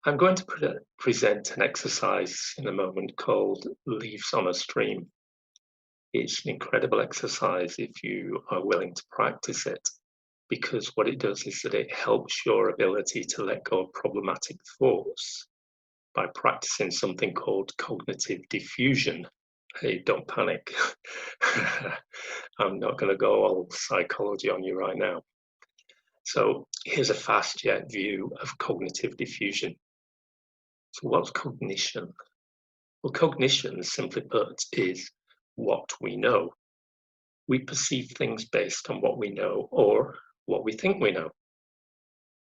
I'm going to present an exercise in a moment called Leaves on a Stream. It's an incredible exercise if you are willing to practice it, because what it does is that it helps your ability to let go of problematic thoughts by practicing something called cognitive diffusion. Hey, don't panic. I'm not going to go all psychology on you right now. So here's a fast jet view of cognitive diffusion. So what's cognition? Well, cognition, simply put, is what we know. We perceive things based on what we know or what we think we know.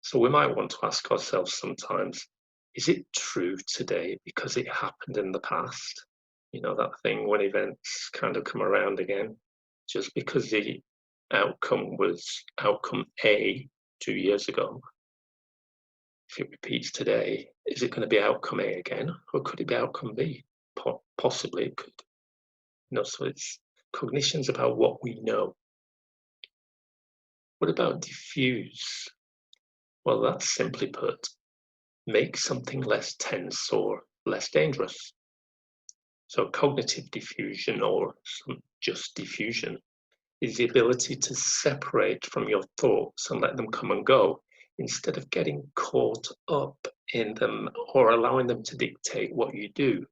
So we might want to ask ourselves sometimes, is it true today because it happened in the past? You know, that thing when events kind of come around again, just because the outcome was outcome A 2 years ago, if it repeats today, is it going to be outcome A again, or could it be outcome B? Possibly it could. So it's cognition's about what we know. What about diffuse? Well, that's simply put, make something less tense or less dangerous. So cognitive diffusion, or just diffusion, is the ability to separate from your thoughts and let them come and go, instead of getting caught up in them or allowing them to dictate what you do.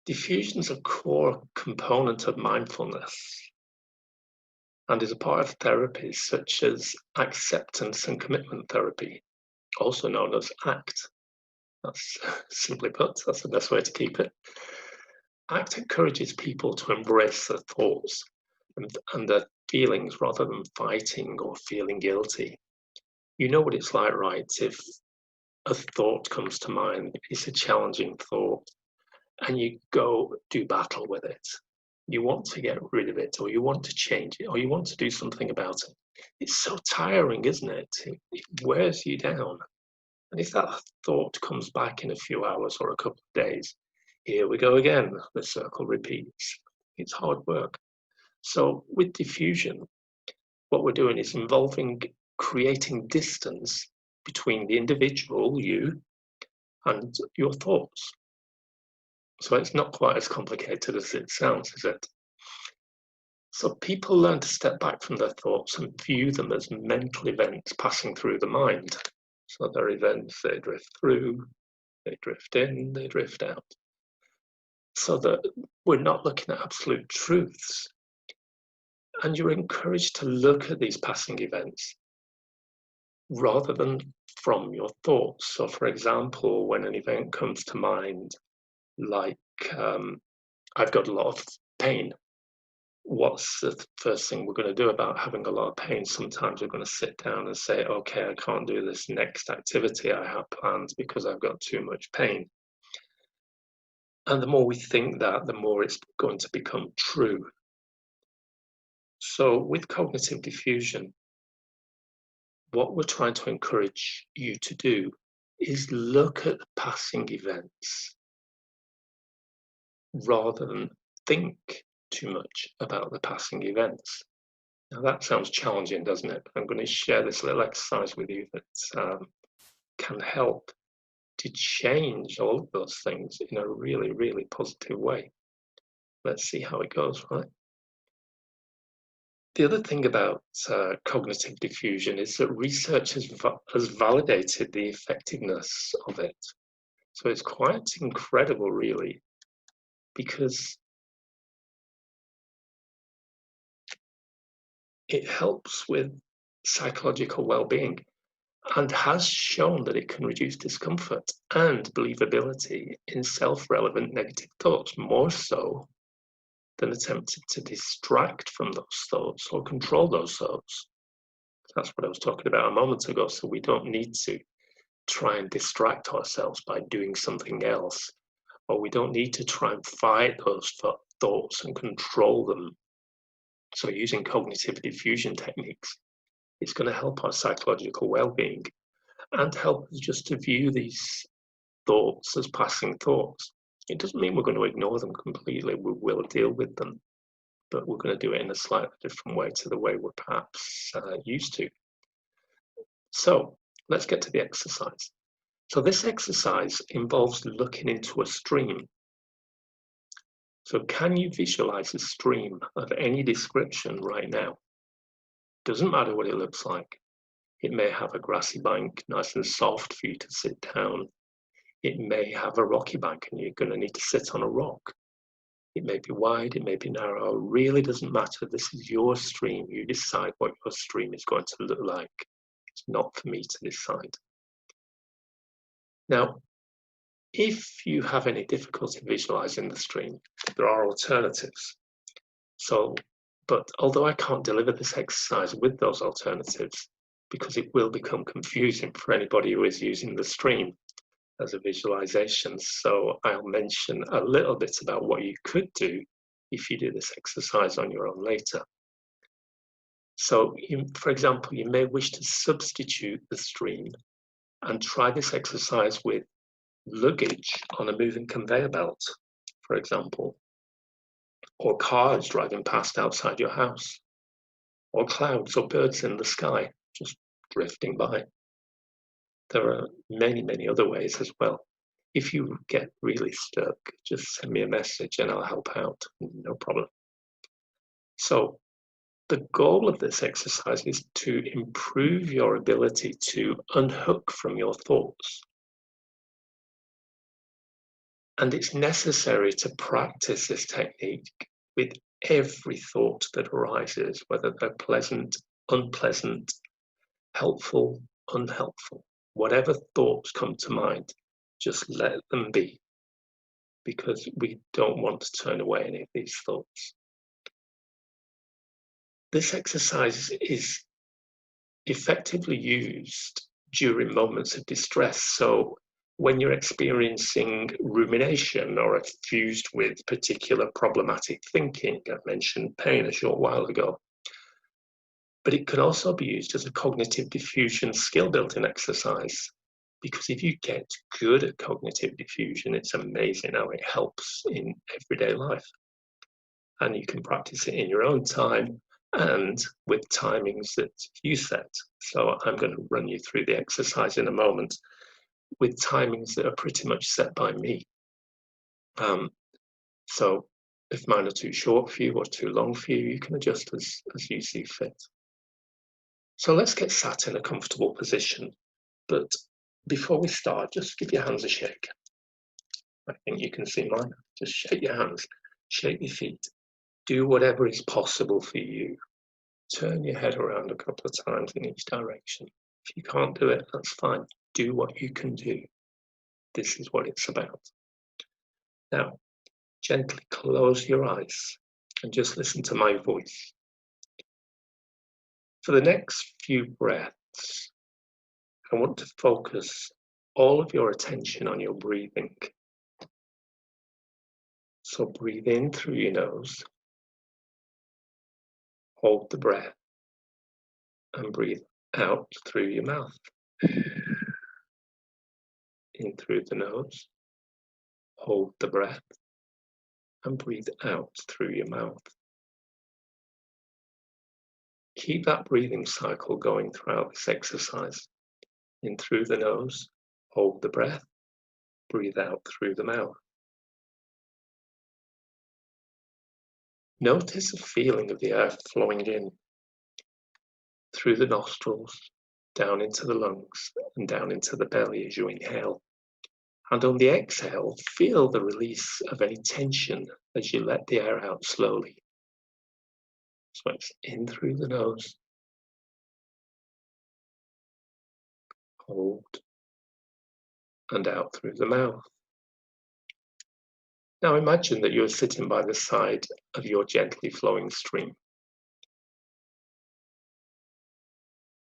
Diffusion is a core component of mindfulness and is a part of therapies such as acceptance and commitment therapy, also known as ACT. That's simply put, that's the best way to keep it. ACT encourages people to embrace their thoughts and their feelings rather than fighting or feeling guilty. You know what it's like, right? If a thought comes to mind, it's a challenging thought, and you go do battle with it. You want to get rid of it, or you want to change it, or you want to do something about it. It's so tiring, isn't it? It wears you down. And if that thought comes back in a few hours or a couple of days, here we go again. The circle repeats. It's hard work. So with diffusion, what we're doing is involving creating distance between the individual, you, and your thoughts. So it's not quite as complicated as it sounds, is it? So people learn to step back from their thoughts and view them as mental events passing through the mind. So they're events, they drift through, they drift in, they drift out. So that we're not looking at absolute truths. And you're encouraged to look at these passing events rather than from your thoughts. So, for example, when an event comes to mind, like I've got a lot of pain, what's the first thing we're going to do about having a lot of pain? Sometimes we're going to sit down and say, okay, I can't do this next activity I have planned because I've got too much pain. And the more we think that, the more it's going to become true. So with cognitive diffusion, what we're trying to encourage you to do is look at the passing events rather than think too much about the passing events. Now that sounds challenging, doesn't it? I'm going to share this little exercise with you that can help to change all of those things in a really, really positive way. Let's see how it goes, right? The other thing about cognitive diffusion is that research has validated the effectiveness of it. So it's quite incredible, really, because it helps with psychological well-being and has shown that it can reduce discomfort and believability in self-relevant negative thoughts, more so than attempting to distract from those thoughts or control those thoughts. That's what I was talking about a moment ago. So we don't need to try and distract ourselves by doing something else, or we don't need to try and fight those thoughts and control them. So using cognitive diffusion techniques is going to help our psychological well-being and help us just to view these thoughts as passing thoughts. It doesn't mean we're going to ignore them completely. We will deal with them, but we're going to do it in a slightly different way to the way we're perhaps used to. So let's get to the exercise. So this exercise involves looking into a stream. So can you visualize a stream of any description right now? Doesn't matter what it looks like. It may have a grassy bank, nice and soft for you to sit down. It may have a rocky bank and you're going to need to sit on a rock. It may be wide, it may be narrow, it really doesn't matter. This is your stream. You decide what your stream is going to look like. It's not for me to decide. Now, if you have any difficulty visualizing the stream, there are alternatives. But although I can't deliver this exercise with those alternatives, because it will become confusing for anybody who is using the stream as a visualization, so I'll mention a little bit about what you could do if you do this exercise on your own later. So, for example, you may wish to substitute the stream and try this exercise with luggage on a moving conveyor belt, for example, or cars driving past outside your house, or clouds or birds in the sky just drifting by. There are many, many other ways as well. If you get really stuck, just send me a message and I'll help out, no problem. So the goal of this exercise is to improve your ability to unhook from your thoughts. And it's necessary to practice this technique with every thought that arises, whether they're pleasant, unpleasant, helpful, unhelpful. Whatever thoughts come to mind, just let them be, because we don't want to turn away any of these thoughts. This exercise is effectively used during moments of distress. So when you're experiencing rumination or are fused with particular problematic thinking, I mentioned pain a short while ago, but it can also be used as a cognitive diffusion skill building exercise. Because if you get good at cognitive diffusion, it's amazing how it helps in everyday life. And you can practice it in your own time and with timings that you set. So I'm going to run you through the exercise in a moment with timings that are pretty much set by me. So if mine are too short for you or too long for you, you can adjust as you see fit. So let's get sat in a comfortable position. But before we start, just give your hands a shake. I think you can see mine. Just shake your hands, shake your feet. Do whatever is possible for you. Turn your head around a couple of times in each direction. If you can't do it, that's fine. Do what you can do. This is what it's about. Now, gently close your eyes and just listen to my voice. For the next few breaths, I want to focus all of your attention on your breathing. So breathe in through your nose, hold the breath, and breathe out through your mouth. In through the nose, hold the breath, and breathe out through your mouth. Keep that breathing cycle going throughout this exercise. In through the nose, hold the breath, breathe out through the mouth. Notice the feeling of the air flowing in through the nostrils, down into the lungs, and down into the belly as you inhale. And on the exhale, feel the release of any tension as you let the air out slowly. So it's in through the nose, hold, and out through the mouth. Now imagine that you're sitting by the side of your gently flowing stream.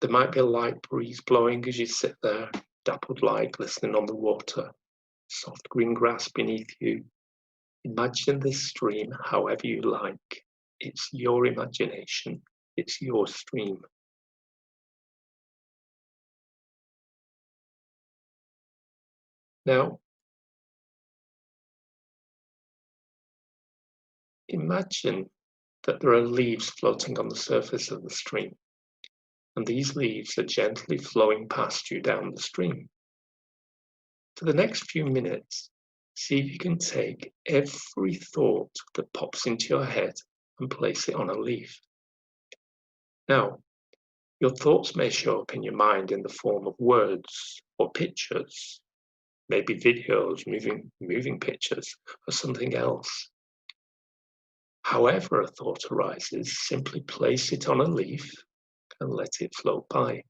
There might be a light breeze blowing as you sit there, dappled light glistening on the water, soft green grass beneath you. Imagine this stream however you like. It's your imagination. It's your stream. Now, imagine that there are leaves floating on the surface of the stream, and these leaves are gently flowing past you down the stream. For the next few minutes, see if you can take every thought that pops into your head and place it on a leaf. Now, your thoughts may show up in your mind in the form of words or pictures, maybe videos, moving pictures, or something else. However a thought arises, simply place it on a leaf and let it float by.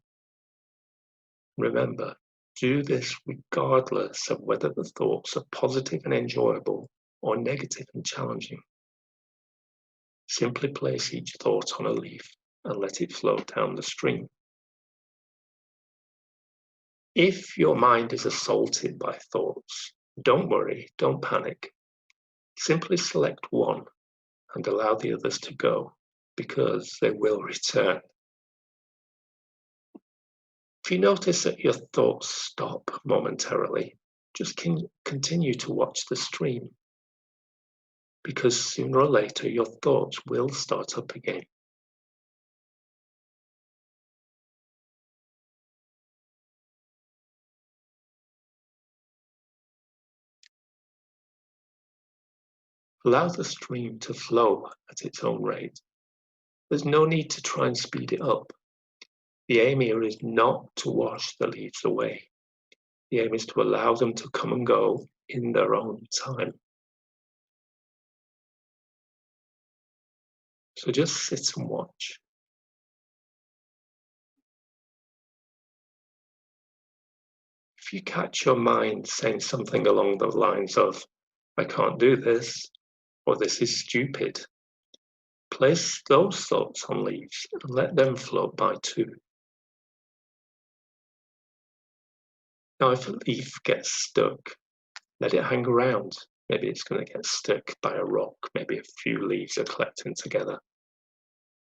Remember, do this regardless of whether the thoughts are positive and enjoyable or negative and challenging. Simply place each thought on a leaf and let it float down the stream. If your mind is assaulted by thoughts, don't worry, don't panic. Simply select one and allow the others to go, because they will return. If you notice that your thoughts stop momentarily, just continue to watch the stream, because sooner or later your thoughts will start up again. Allow the stream to flow at its own rate. There's no need to try and speed it up. The aim here is not to wash the leaves away. The aim is to allow them to come and go in their own time. So just sit and watch. If you catch your mind saying something along the lines of, "I can't do this," or "this is stupid," place those thoughts on leaves and let them float by too. Now, if a leaf gets stuck, let it hang around. Maybe it's going to get stuck by a rock. Maybe a few leaves are collecting together.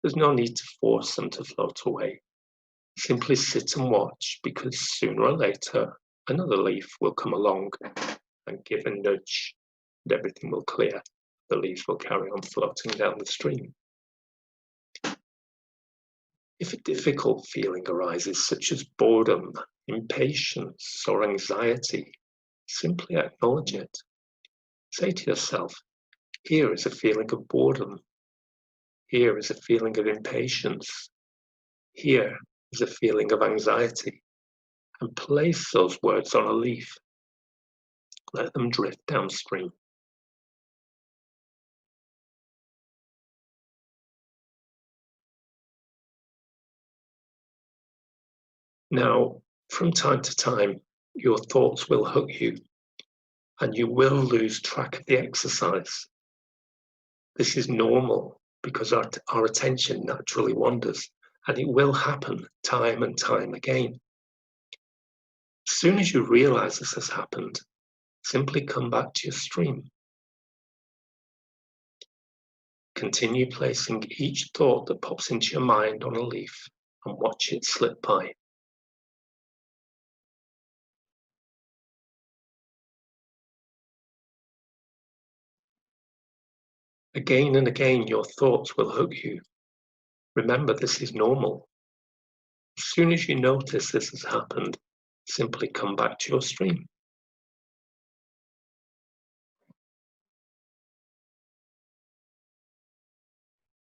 There's no need to force them to float away. Simply sit and watch, because sooner or later, another leaf will come along and give a nudge, and everything will clear. The leaves will carry on floating down the stream. If a difficult feeling arises, such as boredom, impatience, or anxiety, simply acknowledge it. Say to yourself, "Here is a feeling of boredom. Here is a feeling of impatience. Here is a feeling of anxiety," and place those words on a leaf. Let them drift downstream. Now, from time to time, your thoughts will hook you, and you will lose track of the exercise. This is normal, because our attention naturally wanders, and it will happen time and time again. As soon as you realize this has happened, simply come back to your stream. Continue placing each thought that pops into your mind on a leaf and watch it slip by. Again and again, your thoughts will hook you. Remember, this is normal. As soon as you notice this has happened, simply come back to your stream.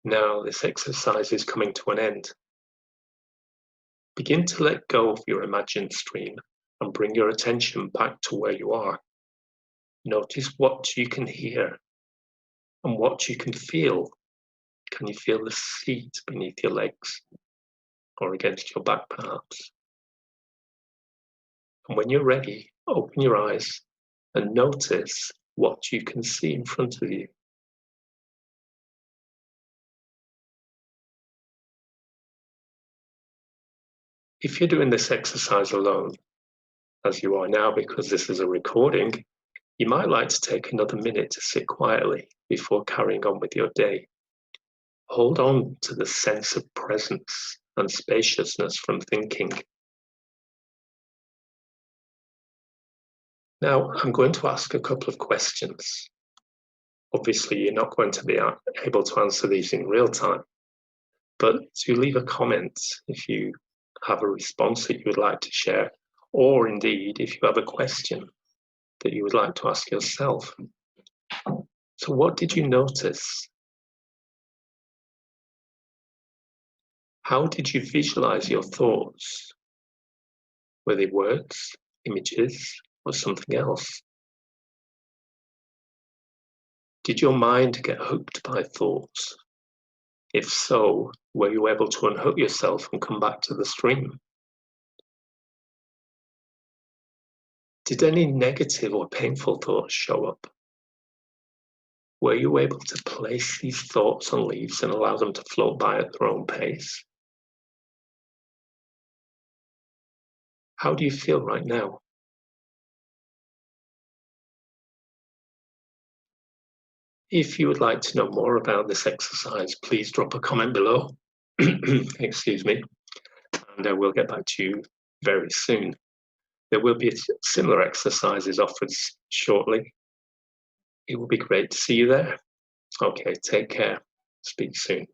Now this exercise is coming to an end. Begin to let go of your imagined stream and bring your attention back to where you are. Notice what you can hear and what you can feel. Can you feel the seat beneath your legs or against your back perhaps? And when you're ready, open your eyes and notice what you can see in front of you. If you're doing this exercise alone, as you are now because this is a recording, you might like to take another minute to sit quietly before carrying on with your day. Hold on to the sense of presence and spaciousness from thinking. Now, I'm going to ask a couple of questions. Obviously, you're not going to be able to answer these in real time, but do leave a comment if you have a response that you would like to share, or indeed if you have a question that you would like to ask yourself. So what did you notice? How did you visualize your thoughts? Were they words, images, or something else? Did your mind get hooked by thoughts? If so, were you able to unhook yourself and come back to the stream? Did any negative or painful thoughts show up? Were you able to place these thoughts on leaves and allow them to float by at their own pace? How do you feel right now? If you would like to know more about this exercise, please drop a comment below. Excuse me, and I will get back to you very soon. There will be similar exercises offered shortly. It will be great to see you there. Okay, take care. Speak soon.